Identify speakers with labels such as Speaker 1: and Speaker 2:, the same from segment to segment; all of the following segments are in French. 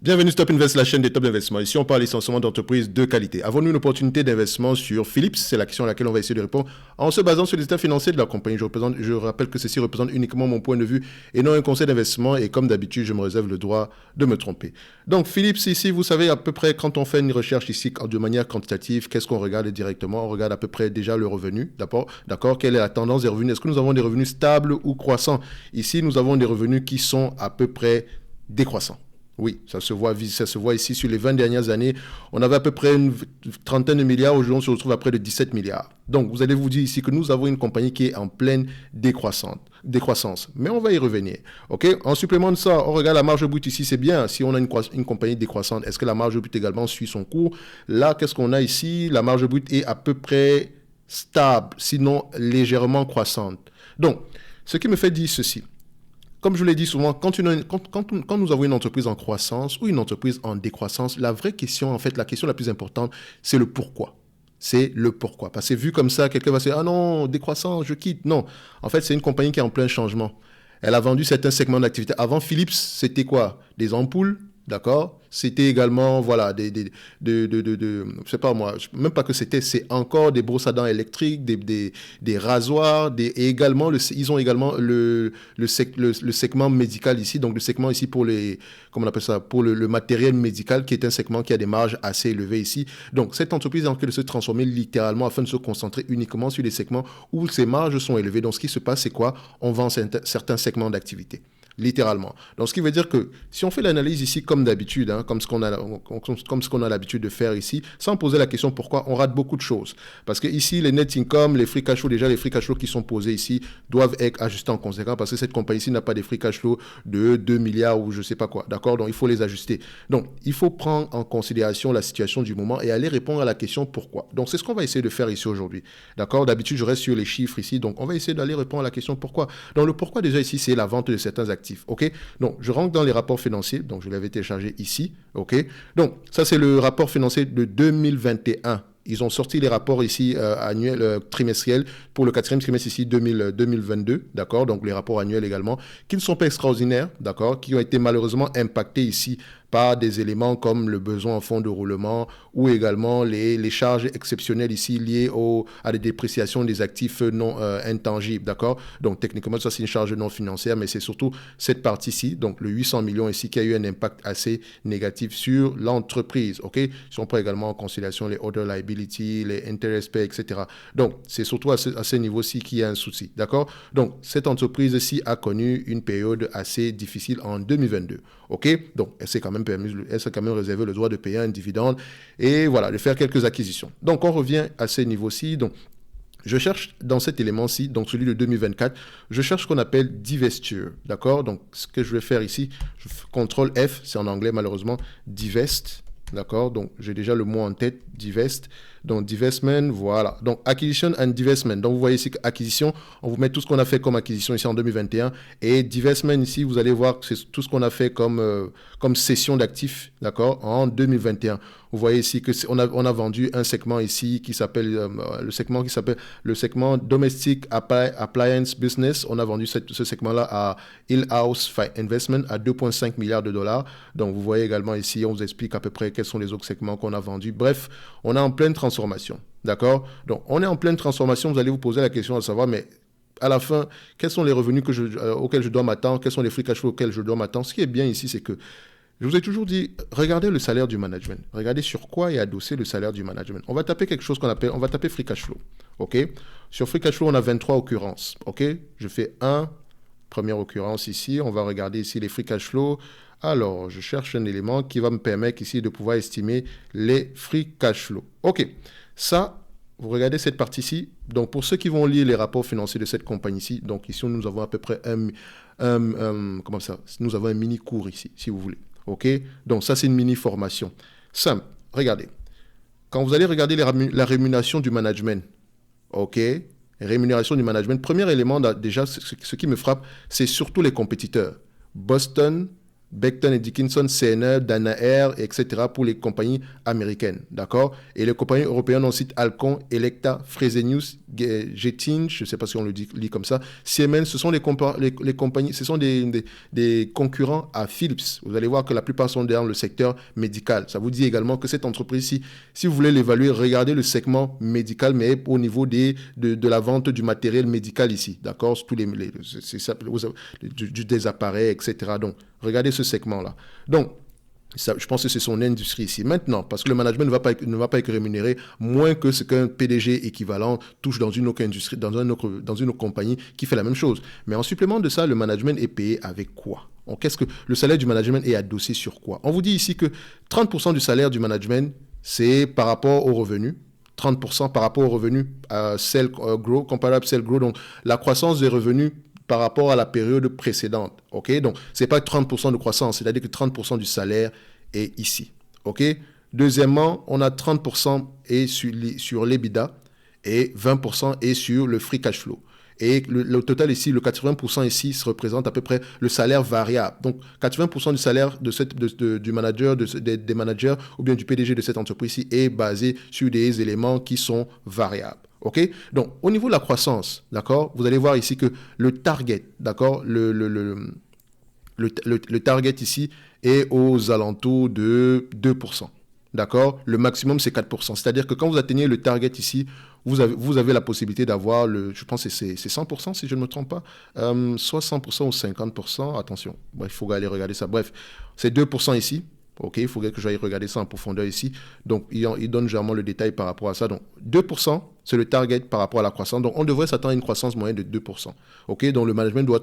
Speaker 1: Bienvenue Stop Invest, la chaîne des top d'investissement. Ici, on parle essentiellement d'entreprises de qualité. Avons-nous une opportunité d'investissement sur Philips? C'est la question à laquelle on va essayer de répondre en se basant sur les états financiers de la compagnie. Je rappelle que ceci représente uniquement mon point de vue et non un conseil d'investissement. Et comme d'habitude, je me réserve le droit de me tromper. Donc, Philips, ici, vous savez à peu près quand on fait une recherche ici de manière quantitative, qu'est-ce qu'on regarde directement? On regarde à peu près déjà le revenu. D'accord? Quelle est la tendance des revenus? Est-ce que nous avons des revenus stables ou croissants? Ici, nous avons des revenus qui sont à peu près décroissants. Oui, ça se voit ici sur les 20 dernières années. On avait à peu près une trentaine de milliards. Aujourd'hui, on se retrouve à près de 17 milliards. Donc, vous allez vous dire ici que nous avons une compagnie qui est en pleine décroissance. Mais on va y revenir. OK? En supplément de ça, on regarde la marge brute ici. C'est bien. Si on a une compagnie décroissante, est-ce que la marge brute également suit son cours? Là, qu'est-ce qu'on a ici? La marge brute est à peu près stable, sinon légèrement croissante. Donc, ce qui me fait dire ceci. Comme je l'ai dit souvent, quand nous avons une entreprise en croissance ou une entreprise en décroissance, la vraie question, en fait, la question la plus importante, c'est le pourquoi. C'est le pourquoi. Parce que vu comme ça, quelqu'un va se dire, ah non, décroissance, je quitte. Non. En fait, c'est une compagnie qui est en plein changement. Elle a vendu certains segments d'activité. Avant, Philips, c'était quoi? Des ampoules, d'accord? C'était également, voilà, je sais pas moi, même pas que c'est encore des brosses à dents électriques, des rasoirs, et également, ils ont également le segment médical ici, donc le segment ici pour comment on appelle ça, pour le matériel médical, qui est un segment qui a des marges assez élevées ici. Donc, cette entreprise est en train de se transformer littéralement afin de se concentrer uniquement sur les segments où ces marges sont élevées. Donc, ce qui se passe, c'est quoi? On vend certains segments d'activité. Littéralement. Donc, ce qui veut dire que si on fait l'analyse ici comme d'habitude, hein, comme ce qu'on a l'habitude de faire ici, sans poser la question pourquoi, on rate beaucoup de choses. Parce que ici, les net income, les free cash flow, déjà les free cash flow qui sont posés ici doivent être ajustés en conséquence parce que cette compagnie-ci n'a pas des free cash flow de 2 milliards ou je sais pas quoi. D'accord? Donc, il faut les ajuster. Donc, il faut prendre en considération la situation du moment et aller répondre à la question pourquoi. Donc, c'est ce qu'on va essayer de faire ici aujourd'hui. D'accord? D'habitude, je reste sur les chiffres ici. Donc, on va essayer d'aller répondre à la question pourquoi. Donc, le pourquoi déjà ici, c'est la vente de certains actifs. OK? Donc, je rentre dans les rapports financiers. Donc, je l'avais téléchargé ici. OK? Donc, ça, c'est le rapport financier de 2021. Ils ont sorti les rapports ici annuels, trimestriels pour le quatrième trimestre ici 2022, d'accord? Donc les rapports annuels également, qui ne sont pas extraordinaires, d'accord? Qui ont été malheureusement impactés ici par des éléments comme le besoin en fonds de roulement ou également les charges exceptionnelles ici liées à des dépréciations des actifs non intangibles, d'accord? Donc techniquement, ça c'est une charge non financière, mais c'est surtout cette partie-ci, donc le 800 millions ici qui a eu un impact assez négatif sur l'entreprise, ok? Si on prend également en considération les other liability, les interest pay, etc. Donc c'est surtout à ce niveau-ci qu'il y a un souci, d'accord? Donc cette entreprise-ci a connu une période assez difficile en 2022, ok? Donc elle s'est quand même réservé le droit de payer un dividende et voilà, de faire quelques acquisitions. Donc, on revient à ces niveaux-ci. Donc, je cherche dans cet élément-ci, donc celui de 2024, je cherche ce qu'on appelle divestiture, d'accord? Donc, ce que je vais faire ici, CTRL F, c'est en anglais malheureusement, divest, d'accord? Donc, j'ai déjà le mot en tête, divest. Donc, divestment, voilà. Donc, acquisition and divestment. Donc, vous voyez ici acquisition, on vous met tout ce qu'on a fait comme acquisition ici en 2021. Et divestment ici, vous allez voir que c'est tout ce qu'on a fait comme cession d'actifs, d'accord, en 2021. Vous voyez ici que on a vendu un segment ici qui s'appelle le segment Domestic Appliance Business. On a vendu ce segment-là à Hillhouse Investment à 2,5 milliards de dollars. Donc, vous voyez également ici, on vous explique à peu près quels sont les autres segments qu'on a vendus. Bref, on est en pleine transformation. D'accord? Donc, on est en pleine transformation. Vous allez vous poser la question de savoir, mais à la fin, quels sont les revenus auxquels je dois m'attendre? Quels sont les free cash flow auxquels je dois m'attendre? Ce qui est bien ici, c'est que je vous ai toujours dit, regardez le salaire du management. Regardez sur quoi est adossé le salaire du management. On va taper quelque chose on va taper free cash flow. OK? Sur free cash flow, on a 23 occurrences. OK? Je fais première occurrence ici. On va regarder ici les free cash flow. Alors, je cherche un élément qui va me permettre ici de pouvoir estimer les free cash flow. OK. Ça, vous regardez cette partie-ci. Donc, pour ceux qui vont lire les rapports financiers de cette compagnie-ci, donc ici, nous avons à peu près comment ça? Nous avons un mini cours ici, si vous voulez. OK? Donc, ça, c'est une mini-formation. Simple. Regardez. Quand vous allez regarder la rémunération du management, OK? Rémunération du management. Premier élément, déjà, ce qui me frappe, c'est surtout les compétiteurs. Boston, Becton et Dickinson, CNE, Danaher, etc. pour les compagnies américaines, d'accord? Et les compagnies européennes, on cite Alcon, Electa, Fresenius, Getin, je ne sais pas si on le lit comme ça, Siemens, ce sont les compagnies, ce sont des concurrents à Philips. Vous allez voir que la plupart sont dans le secteur médical. Ça vous dit également que cette entreprise-ci, si vous voulez l'évaluer, regardez le segment médical, mais au niveau de la vente du matériel médical ici, d'accord? Tous des appareils, etc. Donc, regardez ce segment-là. Donc, ça, je pense que c'est son industrie ici. Maintenant, parce que le management ne va pas être rémunéré moins que ce qu'un PDG équivalent touche dans une autre industrie, dans une autre compagnie qui fait la même chose. Mais en supplément de ça, le management est payé avec quoi? Donc, qu'est-ce que le salaire du management est adossé sur quoi? On vous dit ici que 30% du salaire du management, c'est par rapport aux revenus. 30% par rapport aux revenus comparable sell growth, donc la croissance des revenus par rapport à la période précédente. OK? Donc, ce n'est pas 30% de croissance, c'est-à-dire que 30% du salaire est ici. OK? Deuxièmement, on a 30% est sur l'EBITDA et 20% est sur le free cash flow. Et le total ici, le 80% ici, se représente à peu près le salaire variable. Donc, 80% du salaire du manager, des managers ou bien du PDG de cette entreprise-ci est basé sur des éléments qui sont variables. OK? Donc, au niveau de la croissance, d'accord, vous allez voir ici que le target, d'accord, le target ici est aux alentours de 2%. D'accord? Le maximum, c'est 4%. C'est-à-dire que quand vous atteignez le target ici, vous avez la possibilité d'avoir, je pense que c'est 100% si je ne me trompe pas, soit 100% ou 50%. Attention, bref, il faut aller regarder ça. Bref, c'est 2% ici. OK, il faudrait que j'aille regarder ça en profondeur ici. Donc, il donne généralement le détail par rapport à ça. Donc, 2%, c'est le target par rapport à la croissance. Donc, on devrait s'attendre à une croissance moyenne de 2%. OK, donc le management doit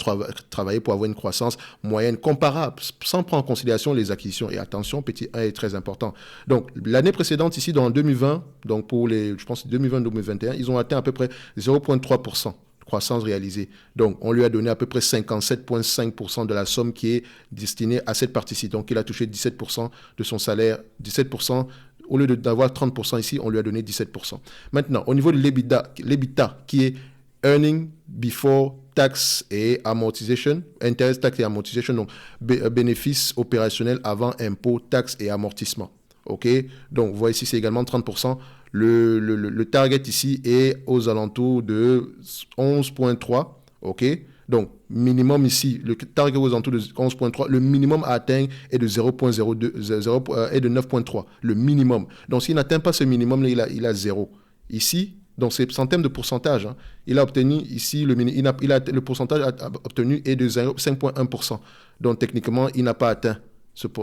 Speaker 1: travailler pour avoir une croissance moyenne comparable, sans prendre en considération les acquisitions. Et attention, petit 1 est très important. Donc, l'année précédente, ici, dans 2020, donc pour je pense 2020-2021, ils ont atteint à peu près 0,3%. Croissance réalisée. Donc, on lui a donné à peu près 57,5% de la somme qui est destinée à cette partie-ci. Donc, il a touché 17% de son salaire, 17%. Au lieu d'avoir 30% ici, on lui a donné 17%. Maintenant, au niveau de l'EBITDA qui est Earning Before Tax et Amortization, intérêt, taxes et amortization, donc bénéfices opérationnels avant impôts, taxes et amortissements. OK? Donc, vous voyez ici, c'est également 30%. Le target ici est aux alentours de 11,3. OK? Donc, minimum ici, le target aux alentours de 11,3. Le minimum à atteindre est de 0,02, est de 9,3. Le minimum. Donc, s'il n'atteint pas ce minimum, là, il a 0. Ici, donc c'est en termes de pourcentage. Hein, il a obtenu ici, le pourcentage obtenu est de 5,1%. Donc, techniquement, il n'a pas atteint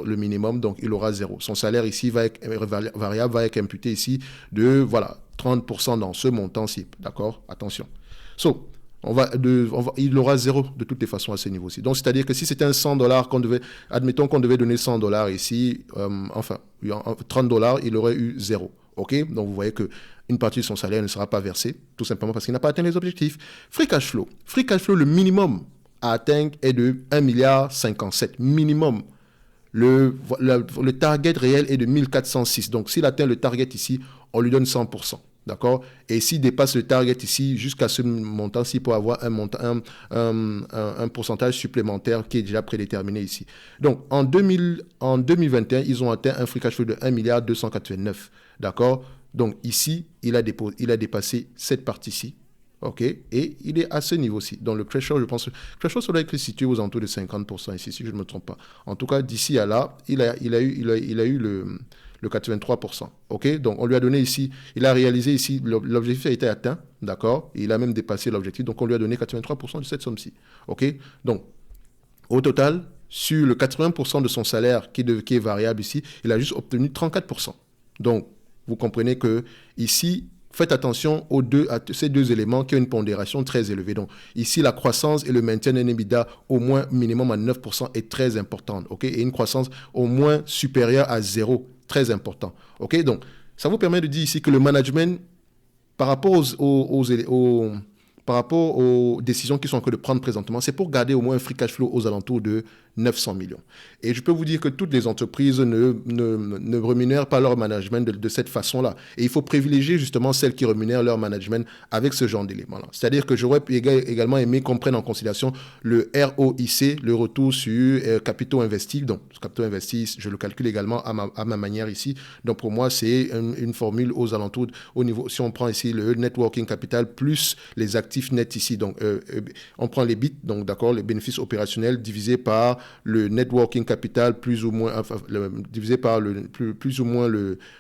Speaker 1: le minimum, donc il aura 0. Son salaire ici variable va être imputé ici de 30% dans ce montant-ci. D'accord? Attention. So, il aura 0 de toutes les façons à ce niveau-ci. Donc, c'est-à-dire que si c'était un $100 admettons qu'on devait donner $100 ici, 30$, il aurait eu 0. OK? Donc, vous voyez qu'une partie de son salaire ne sera pas versée, tout simplement parce qu'il n'a pas atteint les objectifs. Free cash flow. Free cash flow, le minimum à atteindre est de 1,57 milliard. Minimum. Le target réel est de 1406. Donc, s'il atteint le target ici, on lui donne 100%. D'accord? Et s'il dépasse le target ici, jusqu'à ce montant-ci, il peut avoir un pourcentage supplémentaire qui est déjà prédéterminé ici. Donc, en 2021, ils ont atteint un free cash flow de 1,289 milliard. D'accord? Donc, ici, il a dépassé cette partie-ci. OK? Et il est à ce niveau-ci. Donc, le threshold, je pense que le threshold, ça doit être situé aux alentours de 50% ici, si je ne me trompe pas. En tout cas, d'ici à là, il a eu le 83%. OK? Donc, on lui a donné ici, il a réalisé ici, l'objectif a été atteint, d'accord? Il a même dépassé l'objectif, donc on lui a donné 83% de cette somme-ci. OK? Donc, au total, sur le 80% de son salaire qui est variable ici, il a juste obtenu 34%. Donc, vous comprenez que ici, faites attention à ces deux éléments qui ont une pondération très élevée. Donc, ici, la croissance et le maintien d'un EBITDA au moins minimum à 9% est très importante. OK? Et une croissance au moins supérieure à 0, très important. OK? Donc, ça vous permet de dire ici que le management, par rapport par rapport aux décisions qui sont en train de prendre présentement, c'est pour garder au moins un free cash flow aux alentours de 900 millions. Et je peux vous dire que toutes les entreprises ne rémunèrent pas leur management de cette façon-là. Et il faut privilégier justement celles qui rémunèrent leur management avec ce genre d'éléments-là. C'est-à-dire que j'aurais également aimé qu'on prenne en considération le ROIC, le retour sur capitaux investis. Donc, capitaux investis, je le calcule également à ma manière ici. Donc, pour moi, c'est une formule aux alentours, au niveau, si on prend ici le net working capital plus les actifs nets ici. Donc, on prend les bits, donc d'accord, les bénéfices opérationnels divisé par le net working capital plus ou moins, divisé par plus ou moins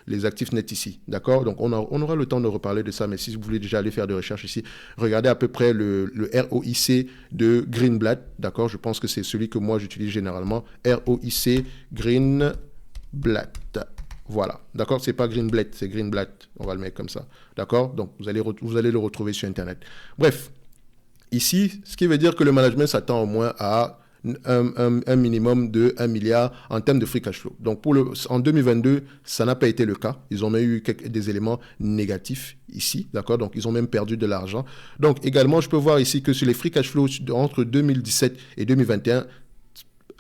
Speaker 1: les actifs nets ici. D'accord? Donc, on aura le temps de reparler de ça, mais si vous voulez déjà aller faire des recherches ici, regardez à peu près le ROIC de Greenblatt. D'accord? Je pense que c'est celui que moi j'utilise généralement. ROIC Greenblatt. Voilà, d'accord, c'est pas Greenblatt, c'est Greenblatt, on va le mettre comme ça, d'accord. Donc, vous allez le retrouver sur Internet. Bref, ici, ce qui veut dire que le management s'attend au moins à un minimum de 1 milliard en termes de free cash flow. Donc, en 2022, ça n'a pas été le cas. Ils ont même eu des éléments négatifs ici, d'accord. Donc, ils ont même perdu de l'argent. Donc, également, je peux voir ici que sur les free cash flow entre 2017 et 2021,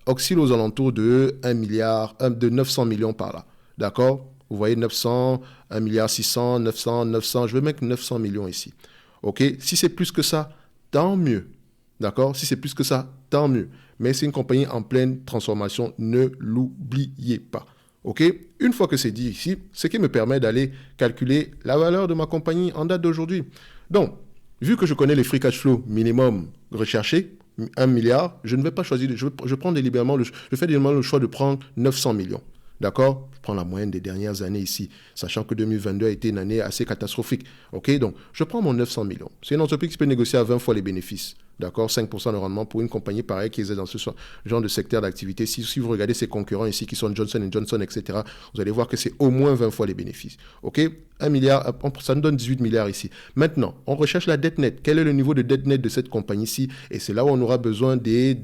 Speaker 1: oscillent aux alentours de 1 milliard, de 900 millions par là. D'accord? Vous voyez 900, 1 milliard 600, 900, 900. Je vais mettre 900 millions ici. OK? Si c'est plus que ça, tant mieux. D'accord? Si c'est plus que ça, tant mieux. Mais c'est une compagnie en pleine transformation. Ne l'oubliez pas. OK? Une fois que c'est dit ici, ce qui me permet d'aller calculer la valeur de ma compagnie en date d'aujourd'hui. Donc, vu que je connais les free cash flow minimum recherchés, 1 milliard, je ne vais pas choisir, je prends délibérément, je fais délibérément le choix de prendre 900 millions. D'accord? Je prends la moyenne des dernières années ici, sachant que 2022 a été une année assez catastrophique. OK? Donc, je prends mon 900 millions. C'est une entreprise qui peut négocier à 20 fois les bénéfices. D'accord? 5% de rendement pour une compagnie pareille qui est dans ce genre de secteur d'activité. Si vous regardez ses concurrents ici, qui sont Johnson & Johnson, etc., vous allez voir que c'est au moins 20 fois les bénéfices. OK? 1 milliard, ça nous donne 18 milliards ici. Maintenant, on recherche la dette nette. Quel est le niveau de dette nette de cette compagnie-ci? Et c'est là où on aura besoin des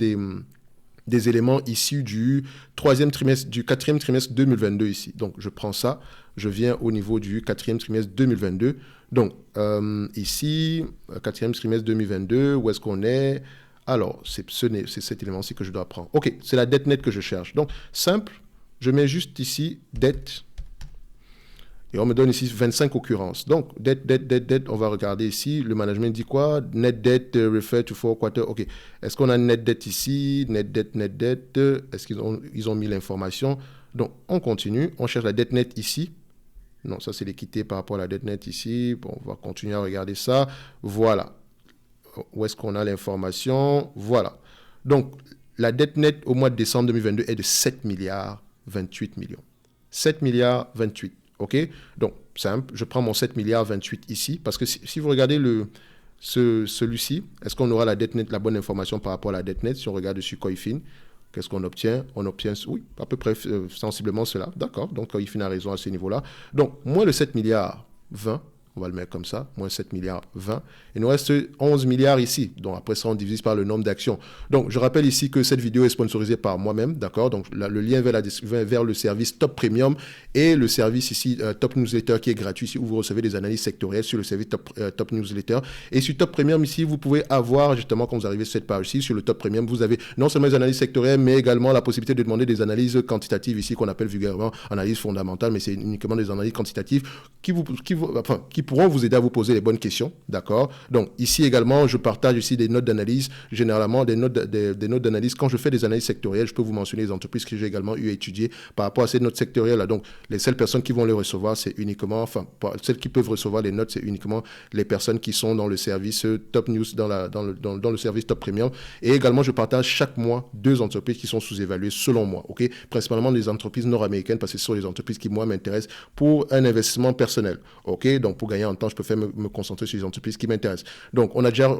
Speaker 1: éléments issus du quatrième trimestre 2022 ici. Donc, je prends ça, je viens au niveau du quatrième trimestre 2022. Donc, ici, quatrième trimestre 2022, où est-ce qu'on est? Alors, c'est cet élément-ci que je dois prendre. OK, c'est la dette nette que je cherche. Donc, simple, je mets juste ici dette. Et on me donne ici 25 occurrences. Donc, dette, on va regarder ici. Le management dit quoi? Net debt refer to 4 quarters. OK. Est-ce qu'on a net debt ici? Net debt. Est-ce qu'ils ont mis l'information? Donc, on continue. On cherche la dette nette ici. Non, ça, c'est l'équité par rapport à la dette nette ici. Bon, on va continuer à regarder ça. Voilà. Où est-ce qu'on a l'information? Voilà. Donc, la dette nette au mois de décembre 2022 est de 7 milliards 28 millions. 7 milliards 28. OK? Donc, simple, je prends mon 7 milliards 28 ici, parce que si vous regardez celui-ci, est-ce qu'on aura la dette nette, la bonne information par rapport à la dette nette? Si on regarde sur Coifin, qu'est-ce qu'on obtient? On obtient, oui, à peu près sensiblement cela. D'accord, donc Coifin a raison à ce niveau-là. Donc, moins le 7 milliards 20, on va le mettre comme ça, moins 7 milliards 20. Il nous reste 11 milliards ici. Donc après ça, on divise par le nombre d'actions. Donc je rappelle ici que cette vidéo est sponsorisée par moi-même, d'accord? Donc le lien vers le service Top Premium et le service ici Top Newsletter qui est gratuit ici où vous recevez des analyses sectorielles sur le service Top Newsletter. Et sur Top Premium ici, vous pouvez avoir justement quand vous arrivez sur cette page ici, sur le Top Premium, vous avez non seulement les analyses sectorielles, mais également la possibilité de demander des analyses quantitatives ici qu'on appelle vulgairement analyse fondamentale, mais c'est uniquement des analyses quantitatives qui pourront vous aider à vous poser les bonnes questions, d'accord? Donc, ici également, je partage ici des notes d'analyse, généralement des notes d'analyse. Quand je fais des analyses sectorielles, je peux vous mentionner les entreprises que j'ai également eu à étudier par rapport à ces notes sectorielles-là. Donc, les seules personnes qui vont les recevoir, c'est uniquement, celles qui peuvent recevoir les notes, c'est uniquement les personnes qui sont dans le service Top News, dans le service Top Premium. Et également, je partage chaque mois 2 entreprises qui sont sous-évaluées selon moi, ok? Principalement des entreprises nord-américaines parce que ce sont les entreprises qui, moi, m'intéressent pour un investissement personnel, ok? Donc, pour gagner en temps, je peux me concentrer sur les entreprises qui m'intéressent. Donc,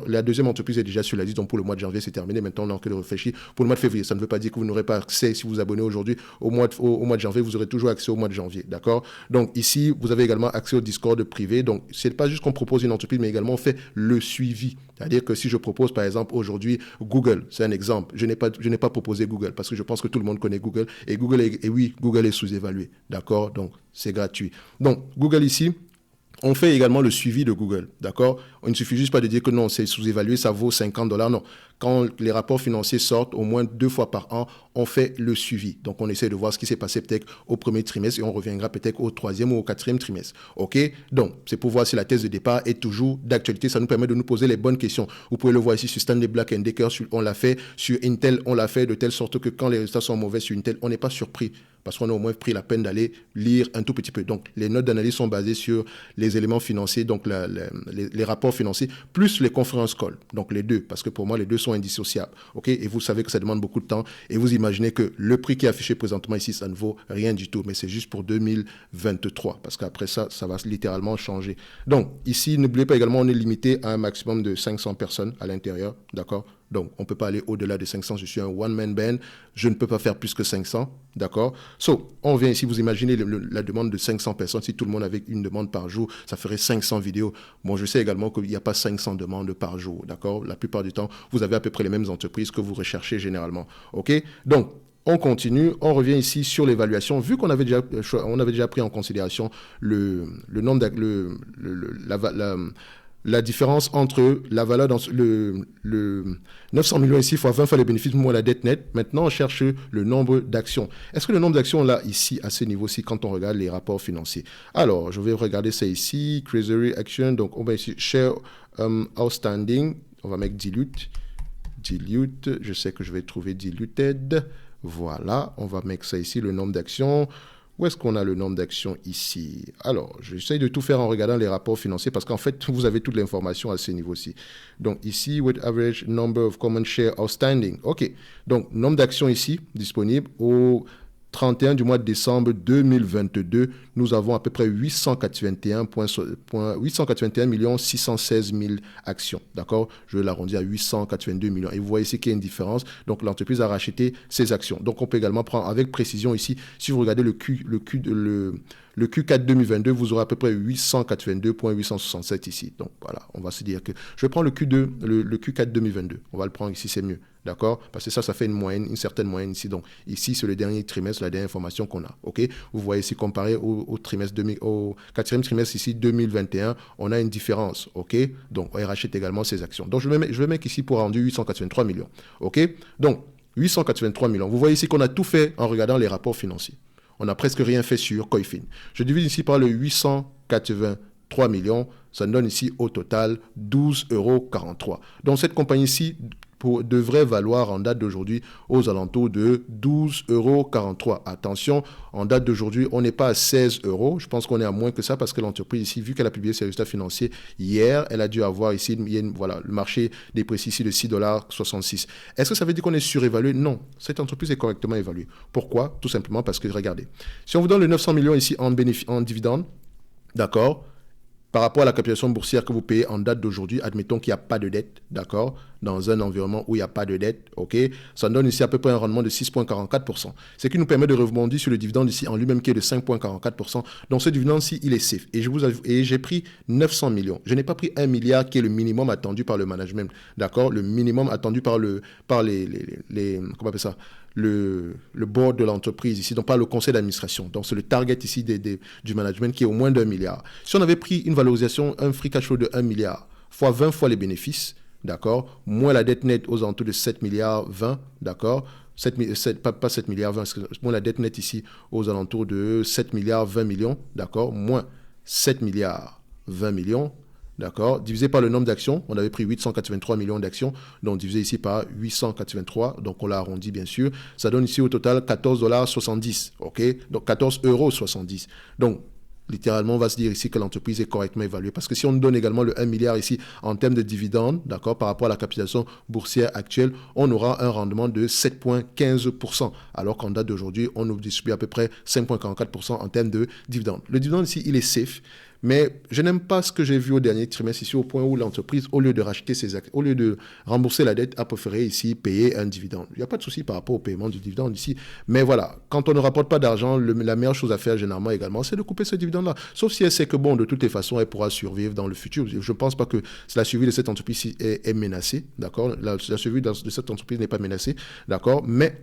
Speaker 1: la deuxième entreprise est déjà sur la liste. Donc, pour le mois de janvier, c'est terminé. Maintenant, on est en train de réfléchir pour le mois de février. Ça ne veut pas dire que vous n'aurez pas accès, si vous vous abonnez aujourd'hui, au mois de janvier, vous aurez toujours accès au mois de janvier. D'accord? Donc, ici, vous avez également accès au Discord privé. Donc, c'est pas juste qu'on propose une entreprise, mais également on fait le suivi. C'est-à-dire que si je propose, par exemple, aujourd'hui, Google, c'est un exemple. Je n'ai pas proposé Google parce que je pense que tout le monde connaît Google. Et Google est sous-évalué. D'accord? Donc, c'est gratuit. Donc, Google ici, On fait également le suivi de Google, d'accord? Il ne suffit juste pas de dire que non, c'est sous-évalué, ça vaut $50, non. Quand les rapports financiers sortent, au moins 2 fois par an, on fait le suivi. Donc, on essaie de voir ce qui s'est passé peut-être au premier trimestre et on reviendra peut-être au troisième ou au quatrième trimestre, ok? Donc, c'est pour voir si la thèse de départ est toujours d'actualité. Ça nous permet de nous poser les bonnes questions. Vous pouvez le voir ici sur Stanley Black & Decker, on l'a fait. Sur Intel, on l'a fait de telle sorte que quand les résultats sont mauvais sur Intel, on n'est pas surpris, parce qu'on a au moins pris la peine d'aller lire un tout petit peu. Donc, les notes d'analyse sont basées sur les éléments financiers, donc les rapports financiers, plus les conférences call. Donc, les deux, parce que pour moi, les deux sont indissociables. OK? Et vous savez que ça demande beaucoup de temps. Et vous imaginez que le prix qui est affiché présentement ici, ça ne vaut rien du tout. Mais c'est juste pour 2023, parce qu'après ça, ça va littéralement changer. Donc, ici, n'oubliez pas également, on est limité à un maximum de 500 personnes à l'intérieur. D'accord? Donc, on ne peut pas aller au-delà de 500. Je suis un one-man band. Je ne peux pas faire plus que 500. D'accord? On vient ici, vous imaginez la demande de 500 personnes. Si tout le monde avait une demande par jour, ça ferait 500 vidéos. Bon, je sais également qu'il n'y a pas 500 demandes par jour. D'accord? La plupart du temps, vous avez à peu près les mêmes entreprises que vous recherchez généralement. OK? Donc, on continue, on revient ici sur l'évaluation. Vu qu'on avait déjà pris en considération le nombre la différence entre la valeur dans le 900 millions ici fois 20 fois les bénéfices moins la dette nette. Maintenant, on cherche le nombre d'actions. Est-ce que le nombre d'actions là, ici, à ce niveau-ci, quand on regarde les rapports financiers? Alors, je vais regarder ça ici. Treasury Action, donc on va ici Share Outstanding. On va mettre Dilute. Dilute, je sais que je vais trouver Diluted. Voilà, on va mettre ça ici, le nombre d'actions. Où est-ce qu'on a le nombre d'actions ici? Alors, j'essaye de tout faire en regardant les rapports financiers parce qu'en fait, vous avez toute l'information à ce niveau-ci. Donc ici, with average number of common shares outstanding. OK. Donc, nombre d'actions ici disponibles au 31 du mois de décembre 2022, nous avons à peu près 881 616 000 actions. D'accord? Je l'arrondis à 882 millions. Et vous voyez ici qu'il y a une différence. Donc, l'entreprise a racheté ses actions. Donc, on peut également prendre avec précision ici, si vous regardez le Q4 2022, vous aurez à peu près 882,867 ici. Donc, voilà, on va se dire que je vais prendre le Q4 2022. On va le prendre ici, c'est mieux. D'accord? Parce que ça fait une certaine moyenne ici. Donc, ici, c'est le dernier trimestre, la dernière information qu'on a. OK? Vous voyez ici, comparé au quatrième trimestre ici, 2021, on a une différence. OK? Donc, on rachète également ces actions. Donc, je vais mettre ici pour rendu 883 millions. OK? Donc, 883 millions. Vous voyez ici qu'on a tout fait en regardant les rapports financiers. On n'a presque rien fait sur Coifin. Je divise ici par le 883 millions. Ça nous donne ici au total 12,43 €. Donc, cette compagnie-ci devrait valoir en date d'aujourd'hui aux alentours de 12,43 €. Attention, en date d'aujourd'hui, on n'est pas à 16 €. Je pense qu'on est à moins que ça parce que l'entreprise ici, vu qu'elle a publié ses résultats financiers hier, elle a dû avoir ici, voilà, le marché déprécie ici de 6,66 $. Est-ce que ça veut dire qu'on est surévalué? Non, cette entreprise est correctement évaluée. Pourquoi? Tout simplement parce que, regardez, si on vous donne le 900 millions ici en dividende, d'accord, par rapport à la capitalisation boursière que vous payez en date d'aujourd'hui, admettons qu'il n'y a pas de dette, d'accord, dans un environnement où il n'y a pas de dette, ok, ça donne ici à peu près un rendement de 6,44%. Ce qui nous permet de rebondir sur le dividende ici en lui-même qui est de 5,44%. Donc ce dividende-ci, il est safe. Et j'ai pris 900 millions. Je n'ai pas pris 1 milliard qui est le minimum attendu par le management, d'accord, le minimum attendu par les comment on appelle ça, le board de l'entreprise ici, donc pas le conseil d'administration. Donc, c'est le target ici du management qui est au moins d'1 milliard. Si on avait pris une valorisation, un free cash flow de 1 milliard, fois 20 fois les bénéfices, d'accord, moins la dette nette aux alentours de 7 milliards 20, d'accord, pas 7 milliards 20, moins la dette nette ici aux alentours de 7 milliards 20 millions, d'accord, moins 7 milliards 20 millions, d'accord, divisé par le nombre d'actions, on avait pris 883 millions d'actions, donc divisé ici par 883, donc on l'a arrondi bien sûr, ça donne ici au total 14,70 $, ok, donc 14,70 €. Donc, littéralement, on va se dire ici que l'entreprise est correctement évaluée. Parce que si on donne également le 1 milliard ici en termes de dividendes, d'accord, par rapport à la capitalisation boursière actuelle, on aura un rendement de 7,15%. Alors qu'en date d'aujourd'hui, on nous distribue à peu près 5,44% en termes de dividendes. Le dividende ici, il est safe. Mais je n'aime pas ce que j'ai vu au dernier trimestre ici, au point où l'entreprise, au lieu de racheter ses actes, au lieu de rembourser la dette, a préféré ici payer un dividende. Il n'y a pas de souci par rapport au paiement du dividende ici. Mais voilà, quand on ne rapporte pas d'argent, la meilleure chose à faire généralement également, c'est de couper ce dividende-là. Sauf si elle sait que, bon, de toutes les façons, elle pourra survivre dans le futur. Je ne pense pas que la survie de cette entreprise ici est menacée, d'accord? La survie de cette entreprise n'est pas menacée, d'accord? Mais,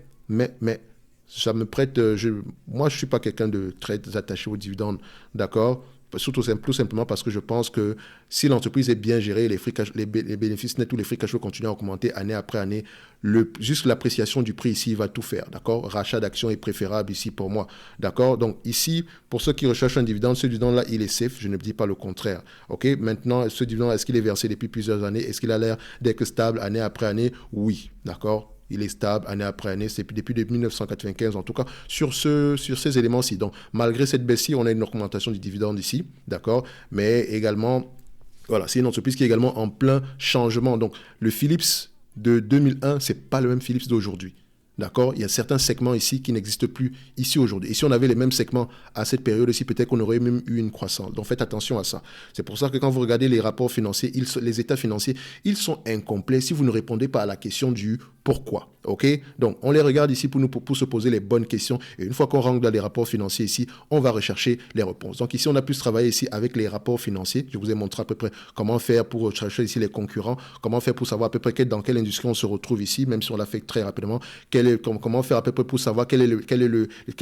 Speaker 1: ça me prête... moi, je ne suis pas quelqu'un de très attaché aux dividendes, d'accord? Tout simplement parce que je pense que si l'entreprise est bien gérée, les bénéfices nets ou les free cash flow continuent à augmenter année après année, juste l'appréciation du prix ici va tout faire, d'accord? Rachat d'actions est préférable ici pour moi, d'accord? Donc ici, pour ceux qui recherchent un dividende, ce dividende-là, il est safe, je ne dis pas le contraire, ok? Maintenant, ce dividende, est-ce qu'il est versé depuis plusieurs années? Est-ce qu'il a l'air d'être stable année après année? Oui, d'accord? Il est stable année après année, c'est depuis 1995 en tout cas, sur ces éléments-ci. Donc, malgré cette baisse-ci, on a une augmentation du dividende ici, d'accord? Mais également, voilà, c'est une entreprise qui est également en plein changement. Donc, le Philips de 2001, ce n'est pas le même Philips d'aujourd'hui. D'accord? Il y a certains segments ici qui n'existent plus ici aujourd'hui. Et si on avait les mêmes segments à cette période-ci, peut-être qu'on aurait même eu une croissance. Donc faites attention à ça. C'est pour ça que quand vous regardez les rapports financiers, les états financiers, ils sont incomplets si vous ne répondez pas à la question du pourquoi. OK? Donc on les regarde ici pour se poser les bonnes questions. Et une fois qu'on rentre dans les rapports financiers ici, on va rechercher les réponses. Donc ici, on a pu travailler ici avec les rapports financiers. Je vous ai montré à peu près comment faire pour rechercher ici les concurrents, comment faire pour savoir à peu près dans quelle industrie on se retrouve ici, même si on l'a fait très rapidement. Comment faire à peu près pour savoir quels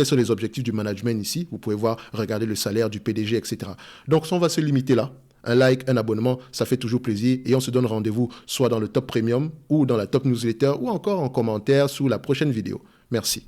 Speaker 1: sont les objectifs du management ici. Vous pouvez voir, regarder le salaire du PDG, etc. Donc, on va se limiter là. Un like, un abonnement, ça fait toujours plaisir. Et on se donne rendez-vous soit dans le top premium ou dans la top newsletter ou encore en commentaire sous la prochaine vidéo. Merci.